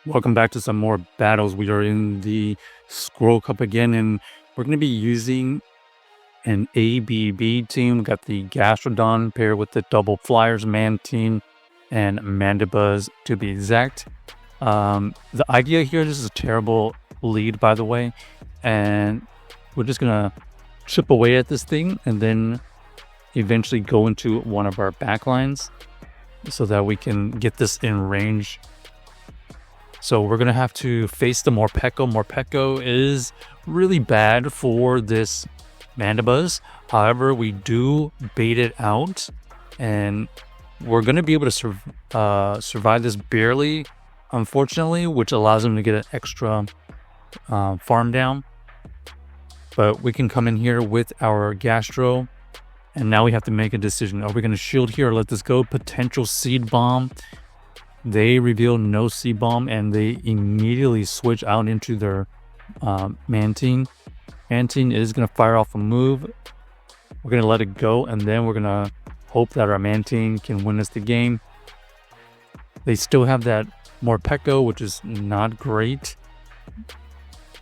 Welcome back to some more battles. We are in the Scroll Cup again, and we're going to be using an ABB team. We got the Gastrodon paired with the double flyers, Mantine and Mandibuzz to be exact. The idea here, this is a terrible lead, by the way, and we're just going to chip away at this thing and then eventually go into one of our backlines so that we can get this in range. So we're going to have to face the Morpeko. Morpeko is really bad for this Mandibuzz. However, we do bait it out, and we're going to be able to survive this barely, unfortunately, which allows him to get an extra farm down. But we can come in here with our Gastro, and now we have to make a decision. Are we going to shield here or let this go? Potential Seed Bomb. They reveal no Seed Bomb, and they immediately switch out into their Mantine. Mantine is going to fire off a move. We're going to let it go, and then we're going to hope that our Mantine can win us the game. They still have that Morpeko, which is not great.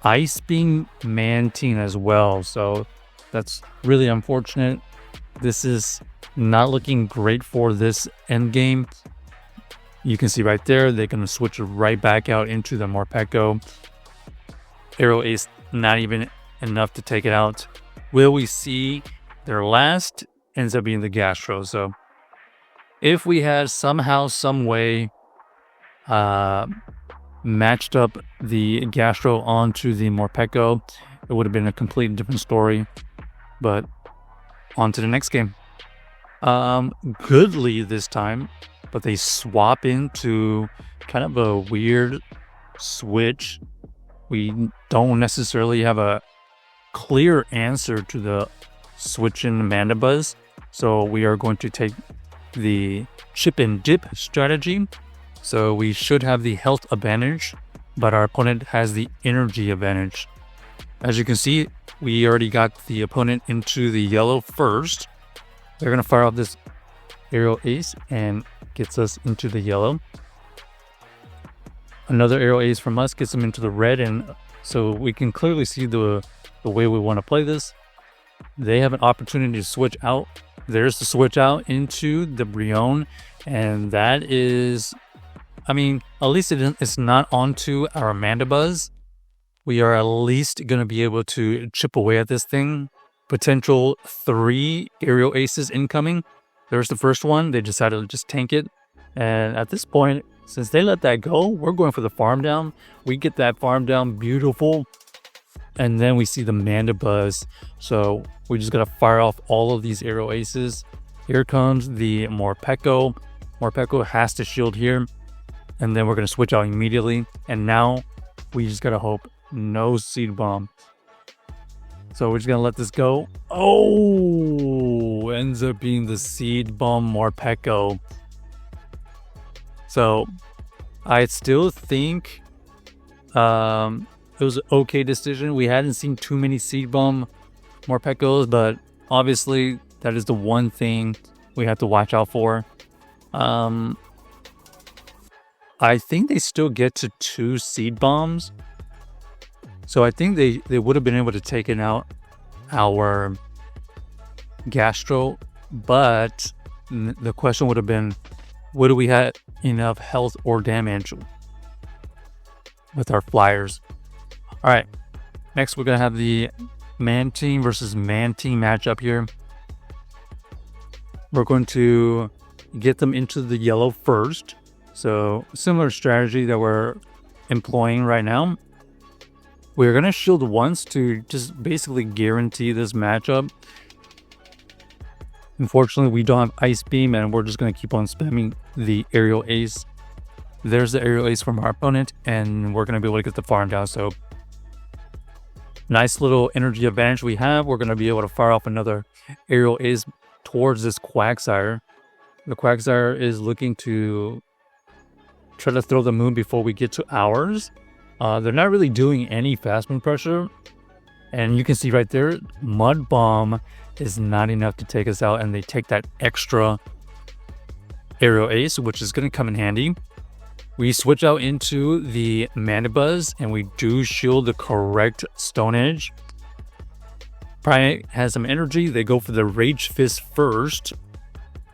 Ice Beam Mantine as well, so that's really unfortunate. This is not looking great for this end game. You can see right there, they're going to switch right back out into the Morpeko. Aero Ace, not even enough to take it out. Will we see their last? Ends up being the Gastro. So if we had somehow, some way matched up the Gastro onto the Morpeko, it would have been a completely different story. But on to the next game. Good lead this time, but they swap into kind of a weird switch. We don't necessarily have a clear answer to the switch in Mandibuzz, so we are going to take the chip and dip strategy. So we should have the health advantage, but our opponent has the energy advantage. As you can see, we already got the opponent into the yellow first. They're going to fire off this Aerial Ace and gets us into the yellow. Another Aerial Ace from us gets them into the red, and so we can clearly see the way we want to play this. They have an opportunity to switch out. There's the switch out into the Brion, and that is, I mean, at least it's not onto our Mandibuzz. We are at least going to be able to chip away at this thing. Potential 3 Aerial Aces incoming. There's the first one. They decided to just tank it. And at this point, since they let that go, we're going for the farm down. We get that farm down, beautiful. And then we see the Mandibuzz. So we just got to fire off all of these Aerial Aces. Here comes the Morpeko. Morpeko has to shield here. And then we're going to switch out immediately. And now we just got to hope no Seed Bomb. So we're just going to let this go. Oh, ends up being the Seed Bomb Morpeko. So I still think it was an okay decision. We hadn't seen too many Seed Bomb Morpekos, but obviously that is the one thing we have to watch out for. I think they still get to 2 Seed Bombs. So I think they would have been able to take it out our Gastro, but the question would have been, would we have enough health or damage with our flyers? All right, next we're going to have the Mantine versus Mantine matchup here. We're going to get them into the yellow first. So similar strategy that we're employing right now. We're going to shield once to just basically guarantee this matchup. Unfortunately, we don't have Ice Beam, and we're just going to keep on spamming the Aerial Ace. There's the Aerial Ace from our opponent, and we're going to be able to get the farm down. So nice little energy advantage we have. We're going to be able to fire off another Aerial Ace towards this Quagsire. The Quagsire is looking to try to throw the moon before we get to ours. They're not really doing any fast move pressure. And you can see right there, Mud Bomb is not enough to take us out. And they take that extra Aerial Ace, which is going to come in handy. We switch out into the Mandibuzz, and we do shield the correct Stone Edge. Probably has some energy. They go for the Rage Fist first.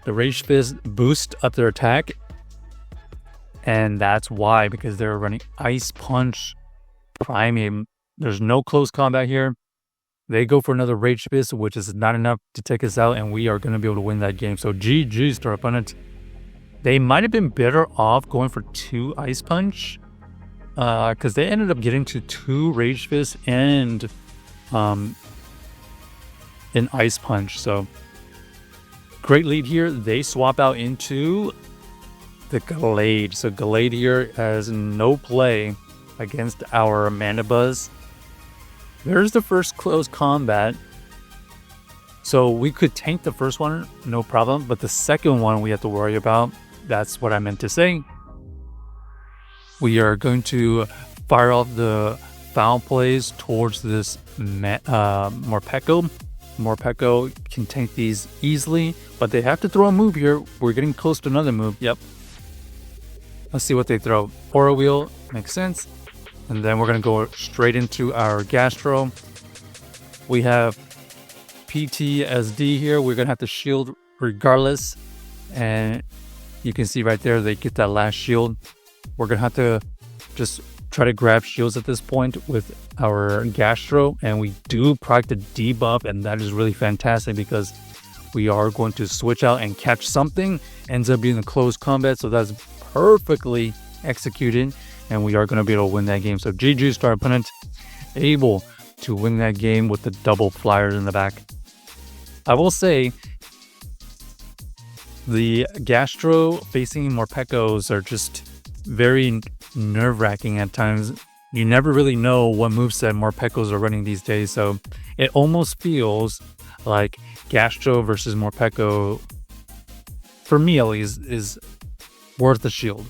The Rage Fist boosts up their attack. And that's why, because they're running Ice Punch, Primeape. There's no close combat here. They go for another Rage Fist, which is not enough to take us out, and we are going to be able to win that game. So GG's to our opponent. They might have been better off going for 2 Ice Punch, because they ended up getting to 2 Rage Fists and an Ice Punch. So great lead here. They swap out into the Gallade. So Gallade here has no play against our Mandibuzz. There's the first close combat. So we could tank the first one, no problem. But the second one we have to worry about. That's what I meant to say. We are going to fire off the foul plays towards this Morpeko. Morpeko can tank these easily, but they have to throw a move here. We're getting close to another move. Yep. Let's see what they throw. Aura Wheel makes sense. And then we're going to go straight into our Gastro. We have PTSD here. We're going to have to shield regardless. And you can see right there, they get that last shield. We're going to have to just try to grab shields at this point with our Gastro. And we do proc the debuff, and that is really fantastic because we are going to switch out and catch something. Ends up being a close combat, so that's perfectly executed. And we are going to be able to win that game. So GG's to our opponent, able to win that game with the double flyers in the back. I will say, the Gastro facing Morpekos are just very nerve-wracking at times. You never really know what moveset Morpekos are running these days, so it almost feels like Gastro versus Morpeko, for me at least, is worth the shield.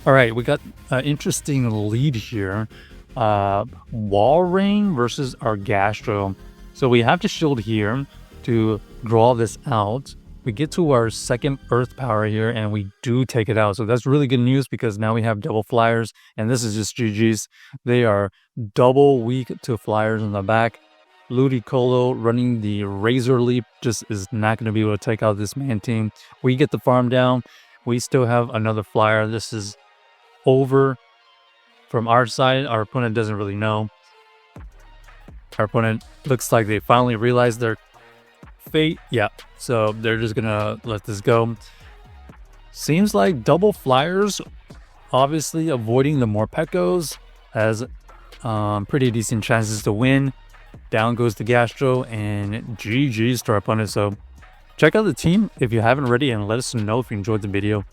Alright, we got an interesting lead here. Walrein versus our Gastro. So we have to shield here to draw this out. We get to our second Earth Power here, and we do take it out. So that's really good news because now we have double flyers, and this is just GG's. They are double weak to flyers in the back. Ludicolo running the Razor Leap just is not going to be able to take out this Mantine. We get the farm down. We still have another flyer. This is over from our side. Our opponent doesn't really know. Our opponent looks like they finally realized their fate. Yeah, so they're just gonna let this go. Seems like double flyers, obviously avoiding the Morpekos, has pretty decent chances to win. Down goes the Gastro, and GG's to our opponent. So check out the team if you haven't already, and let us know if you enjoyed the video.